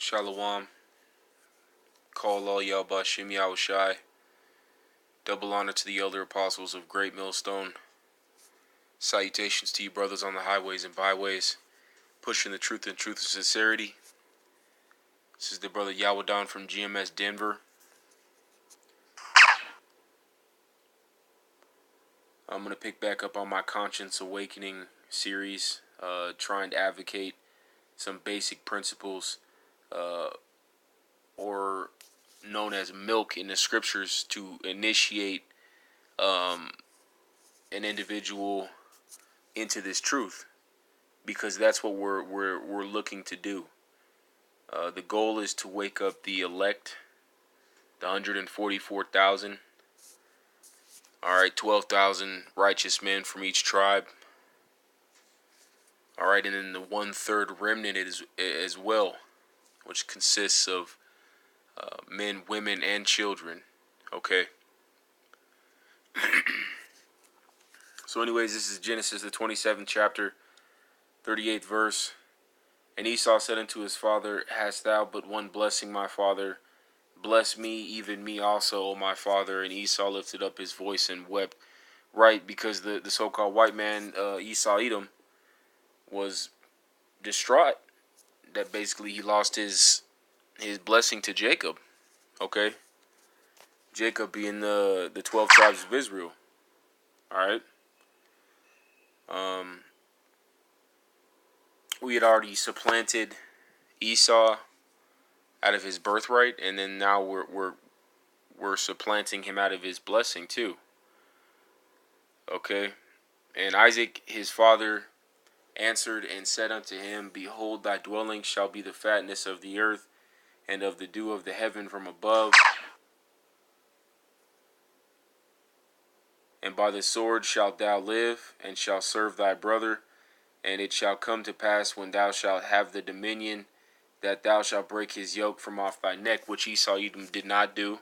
Shalom. Call all Yahbashim Yahushai. Double honor to the elder apostles of Great Millstone. Salutations to you brothers on the highways and byways, pushing the truth and truth of sincerity. This is the brother Yawadon from GMS Denver. I'm going to pick back up on my Conscience Awakening series, trying to advocate some basic principles, or known as milk in the scriptures, to initiate an individual into this truth, because that's what we're looking to do. The goal is to wake up the elect, the 144,000. All right, 12,000 righteous men from each tribe. All right, and then the 1/3 remnant as well, which consists of men, women, and children. Okay. So anyways, this is Genesis, the 27th chapter, 38th verse. And Esau said unto his father, Hast thou but one blessing, my father? Bless me, even me also, O my father. And Esau lifted up his voice and wept. Right, because the so-called white man, Esau Edom, was distraught that basically he lost his blessing to Jacob. Okay? Jacob being the 12 tribes of Israel. Alright? We had already supplanted Esau out of his birthright, and then now we're supplanting him out of his blessing too. Okay? And Isaac his father answered and said unto him, Behold, thy dwelling shall be the fatness of the earth, and of the dew of the heaven from above. And by the sword shalt thou live, and shalt serve thy brother. And it shall come to pass, when thou shalt have the dominion, that thou shalt break his yoke from off thy neck, which Esau Edom did not do.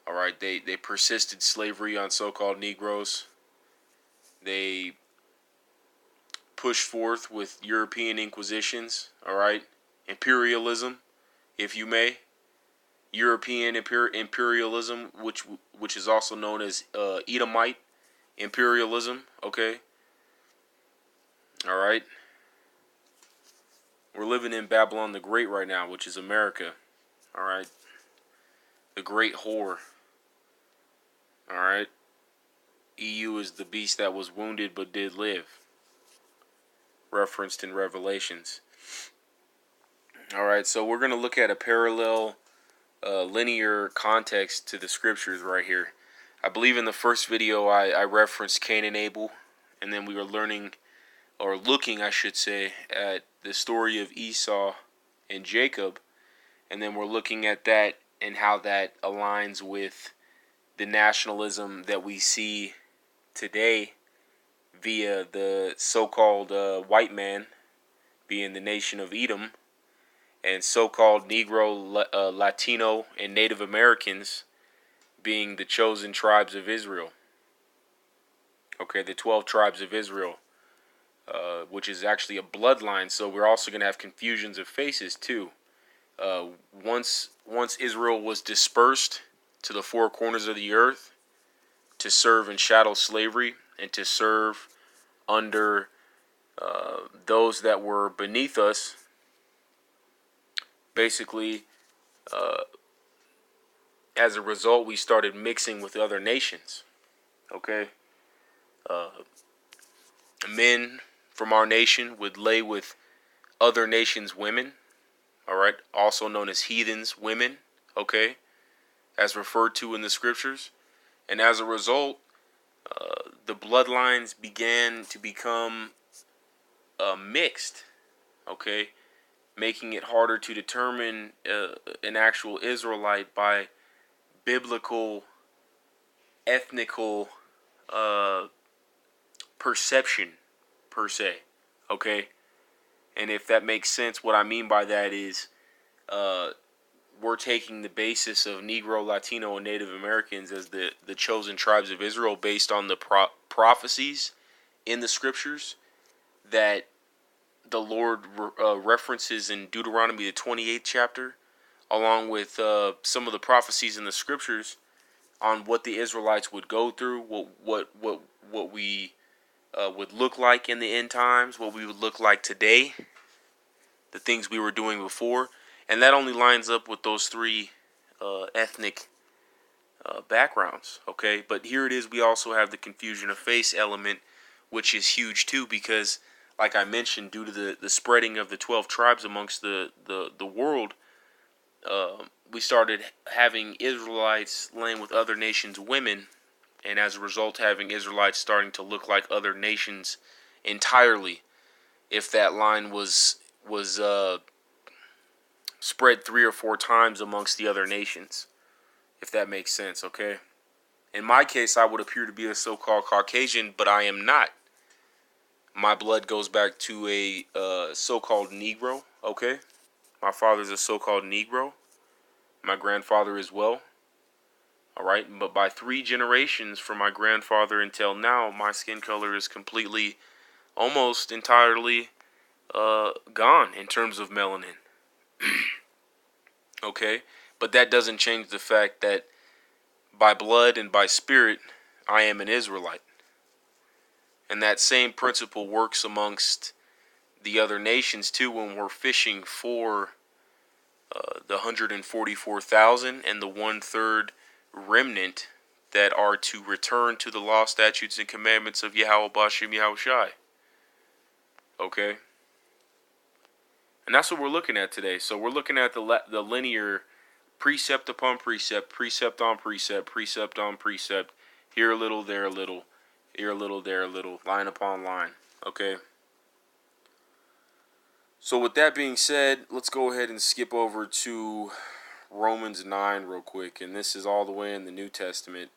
Alright, they persisted slavery on so-called Negroes. They pushed forth with European inquisitions, alright, imperialism, if you may. European imperialism, which is also known as Edomite imperialism, okay? Alright. We're living in Babylon the Great right now, which is America. Alright. The great whore. Alright. EU is the beast that was wounded but did live. Referenced in Revelations. Alright, so we're going to look at a parallel linear context to the scriptures right here. I believe in the first video I referenced Cain and Abel, and then we were learning, or looking I should say, at the story of Esau and Jacob, and then we're looking at that and how that aligns with the nationalism that we see today via the so-called white man being the nation of Edom, and so-called Negro, Latino, and Native Americans being the chosen tribes of Israel. Okay, the 12 tribes of Israel, which is actually a bloodline, so we're also going to have confusions of faces too. Once Israel was dispersed to the four corners of the earth to serve in chattel slavery and to serve under those that were beneath us, basically, as a result, we started mixing with other nations. Okay? Men from our nation would lay with other nations' women. Alright? Also known as heathens' women. Okay? As referred to in the scriptures. And as a result, the bloodlines began to become mixed. Okay? Making it harder to determine an actual Israelite by biblical, ethnical perception, per se. Okay? And if that makes sense, what I mean by that is we're taking the basis of Negro, Latino, and Native Americans as the chosen tribes of Israel based on the prophecies in the scriptures that the Lord references in Deuteronomy the 28th chapter, along with some of the prophecies in the scriptures on what the Israelites would go through, what we would look like in the end times, what we would look like today, the things we were doing before, and that only lines up with those three ethnic backgrounds. Okay, but here it is. We also have the confusion of face element, which is huge too, because, like I mentioned, due to the spreading of the 12 tribes amongst the world, we started having Israelites laying with other nations' women, and as a result, having Israelites starting to look like other nations entirely. If that line was spread 3 or 4 times amongst the other nations, if that makes sense, okay? In my case, I would appear to be a so-called Caucasian, but I am not. My blood goes back to a so-called Negro, okay? My father's a so-called Negro. My grandfather as well. All right, but by 3 generations from my grandfather until now, my skin color is completely, almost entirely gone in terms of melanin. Okay, but that doesn't change the fact that by blood and by spirit, I am an Israelite. And that same principle works amongst the other nations too when we're fishing for the 144,000 and the 1/3 remnant that are to return to the law, statutes, and commandments of Yahweh Bashim Yahushai. Okay? And that's what we're looking at today. So we're looking at the linear precept upon precept, precept on precept, precept on precept, here a little, there a little, here a little, there a little, line upon line. Okay? So with that being said, let's go ahead and skip over to Romans 9 real quick. And this is all the way in the New Testament.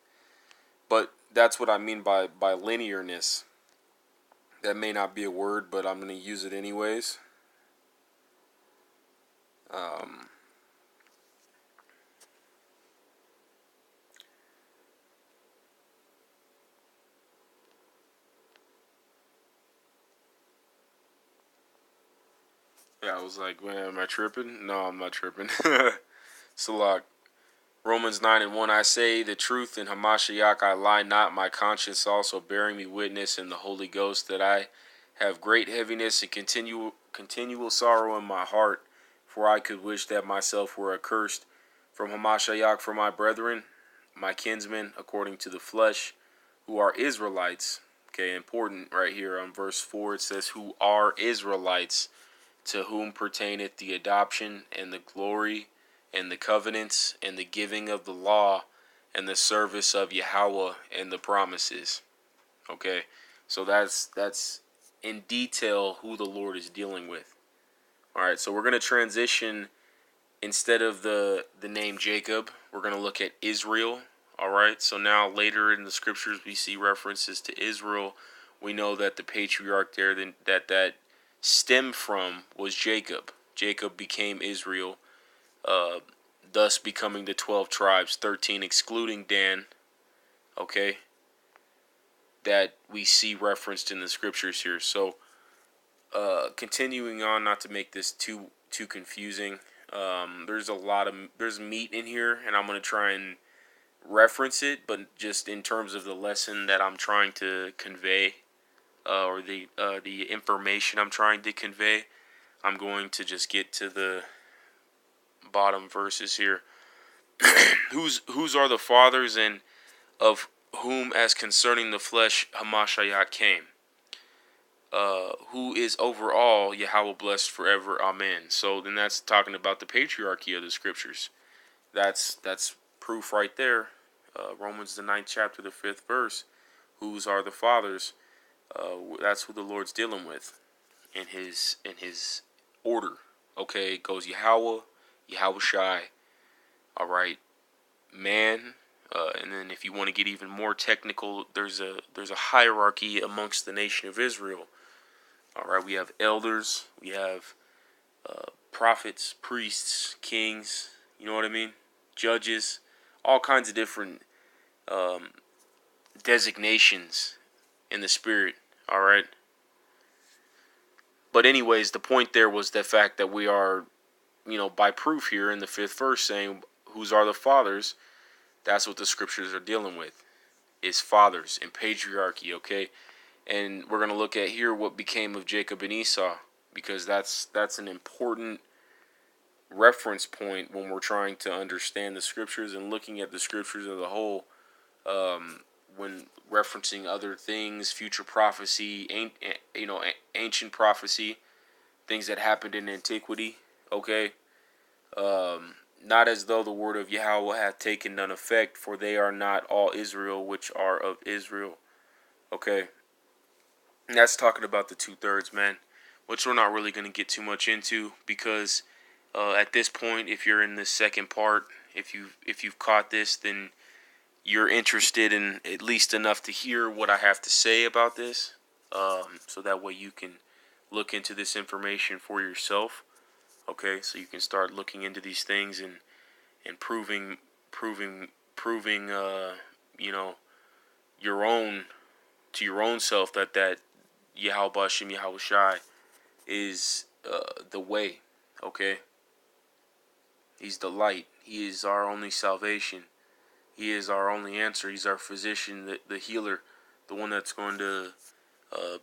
But that's what I mean by linearness. That may not be a word, but I'm going to use it anyways. Yeah, I was like, man, am I tripping? No, I'm not tripping. Salak. Romans 9:1, I say the truth in Hamashiach, I lie not, my conscience also bearing me witness in the Holy Ghost that I have great heaviness and continual sorrow in my heart, for I could wish that myself were accursed from Hamashiach for my brethren, my kinsmen, according to the flesh, who are Israelites. Okay, important right here on verse 4, it says, who are Israelites, to whom pertaineth the adoption and the glory and the covenants and the giving of the law and the service of Yahweh and the promises. Okay, so that's in detail who the Lord is dealing with. All right, so we're going to transition. Instead of the name Jacob, we're going to look at Israel. All right, so now later in the scriptures we see references to Israel. We know that the patriarch there that stemmed from was Jacob. Jacob became Israel, thus becoming the 12 tribes, 13 excluding Dan, okay, that we see referenced in the scriptures here. So continuing on, not to make this too confusing, there's meat in here, and I'm going to try and reference it, but just in terms of the lesson that I'm trying to convey, or the information I'm trying to convey, I'm going to just get to the bottom verses here. Whose are the fathers, and of whom as concerning the flesh Hamashiach came, who is over all Yahweh blessed forever, amen. So then that's talking about the patriarchy of the scriptures. That's proof right there. Romans the 9th chapter, the 5th verse. Whose are the fathers? That's who the Lord's dealing with in his order. Okay, it goes Yahweh, Yahushai, all right, man, and then if you want to get even more technical, there's a hierarchy amongst the nation of Israel. All right, we have elders, we have prophets, priests, kings. You know what I mean? Judges, all kinds of different designations in the spirit. All right. But anyways, the point there was the fact that we are, by proof here in the 5th verse saying, whose are the fathers? That's what the scriptures are dealing with, is fathers and patriarchy, okay? And we're going to look at here what became of Jacob and Esau, because that's an important reference point when we're trying to understand the scriptures and looking at the scriptures as a whole, when referencing other things, future prophecy, ancient prophecy, things that happened in antiquity, okay? Not as though the word of Yahweh hath taken none effect, for they are not all Israel which are of Israel, okay? And that's talking about the 2/3, man, which we're not really going to get too much into, because at this point, if you're in this second part, if you've caught this, then you're interested in at least enough to hear what I have to say about this, so that way you can look into this information for yourself. Okay, so you can start looking into these things and proving your own to your own self that Yahweh Bashem Yahweh Shai is the way. Okay, He's the light. He is our only salvation. He is our only answer. He's our physician, the healer, the one that's going to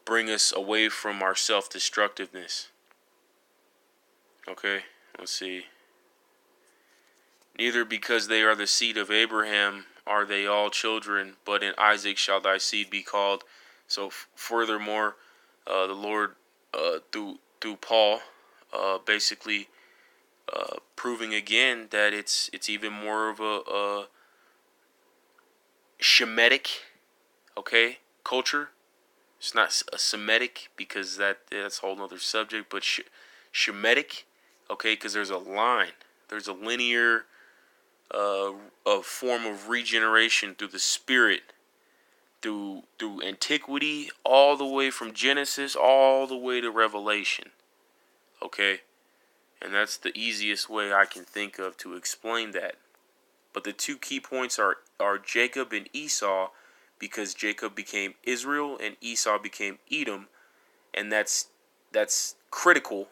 bring us away from our self-destructiveness. Okay, let's see. Neither because they are the seed of Abraham are they all children, but in Isaac shall thy seed be called. So furthermore, the Lord, through Paul, basically proving again that it's even more of a Shemitic, okay, culture. It's not a Semitic, because that's a whole other subject, but Shemitic, okay, because there's a line, there's a linear a form of regeneration through the Spirit, through antiquity, all the way from Genesis all the way to Revelation, okay, and that's the easiest way I can think of to explain that. But the two key points are Jacob and Esau, because Jacob became Israel and Esau became Edom, and that's critical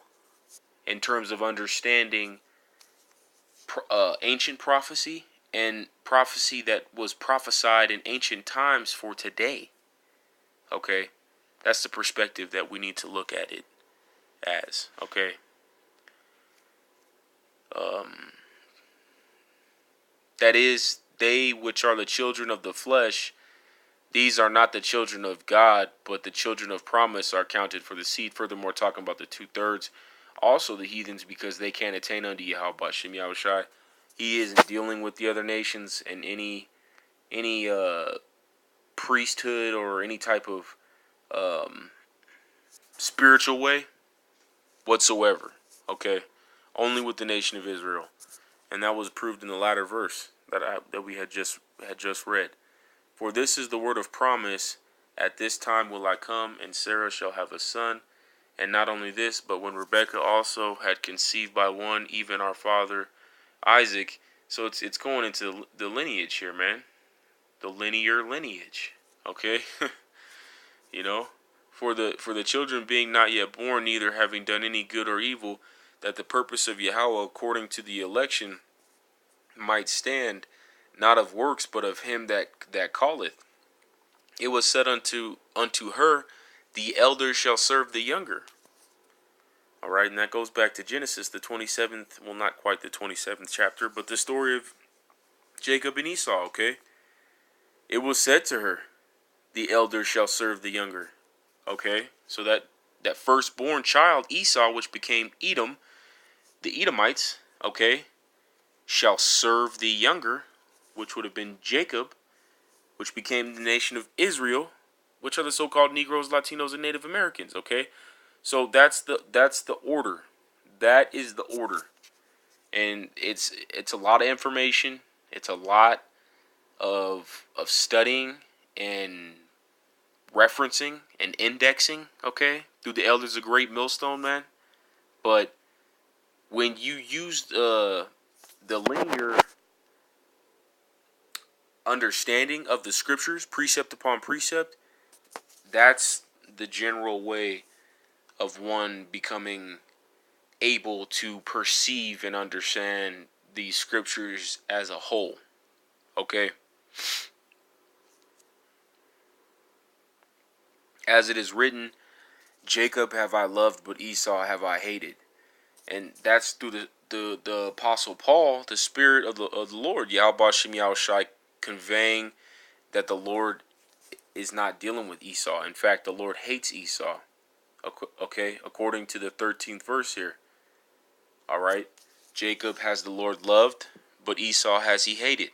in terms of understanding ancient prophecy and prophecy that was prophesied in ancient times for today. Okay, that's the perspective that we need to look at it as. Okay. That is, they which are the children of the flesh, these are not the children of God, but the children of promise are counted for the seed. Furthermore, talking about the 2/3, also the heathens, because they can't attain unto Yahweh Bashem Yahweh Shai. He isn't dealing with the other nations in any priesthood or any type of spiritual way whatsoever. Okay, only with the nation of Israel, and that was proved in the latter verse that we had just read. For this is the word of promise: at this time will I come, and Sarah shall have a son. And not only this, but when Rebekah also had conceived by one, even our father Isaac. So it's going into the lineage here, man. The linear lineage. Okay? You know? For the children being not yet born, neither having done any good or evil, that the purpose of Yahweh according to the election might stand, not of works, but of him that calleth. It was said unto her, the elder shall serve the younger. All right, and that goes back to Genesis, the 27th, well, not quite the 27th chapter, but the story of Jacob and Esau, okay? It was said to her, the elder shall serve the younger, okay? So that firstborn child, Esau, which became Edom, the Edomites, okay, shall serve the younger, which would have been Jacob, which became the nation of Israel, which are the so-called Negroes, Latinos, and Native Americans, okay? So that's the order. That is the order. And it's a lot of information. It's a lot of studying and referencing and indexing, okay, through the Elders of Great Millstone, man. But when you use the linear understanding of the scriptures, precept upon precept, that's the general way of one becoming able to perceive and understand the scriptures as a whole. Okay? As it is written, Jacob have I loved, but Esau have I hated. And that's through the Apostle Paul, the Spirit of the Lord, Yahweh Shem Yahushai, conveying that the Lord is not dealing with Esau. In fact, the Lord hates Esau. Okay, according to the 13th verse here. All right, Jacob has the Lord loved, but Esau has he hated.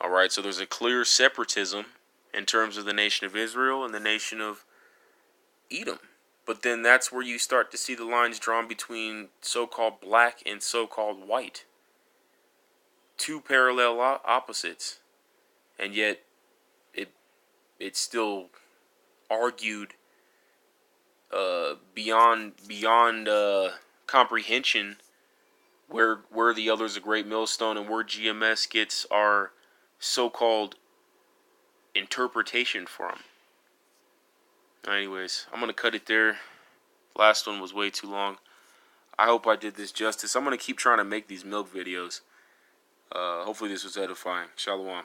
All right, so there's a clear separatism in terms of the nation of Israel and the nation of Edom. But then that's where you start to see the lines drawn between so-called black and so-called white. Two parallel opposites. And yet it's still argued beyond comprehension where the other is a great millstone and where GMS gets our so-called interpretation from. Anyways, I'm going to cut it there. Last one was way too long. I hope I did this justice. I'm going to keep trying to make these milk videos. Hopefully this was edifying. Shalom.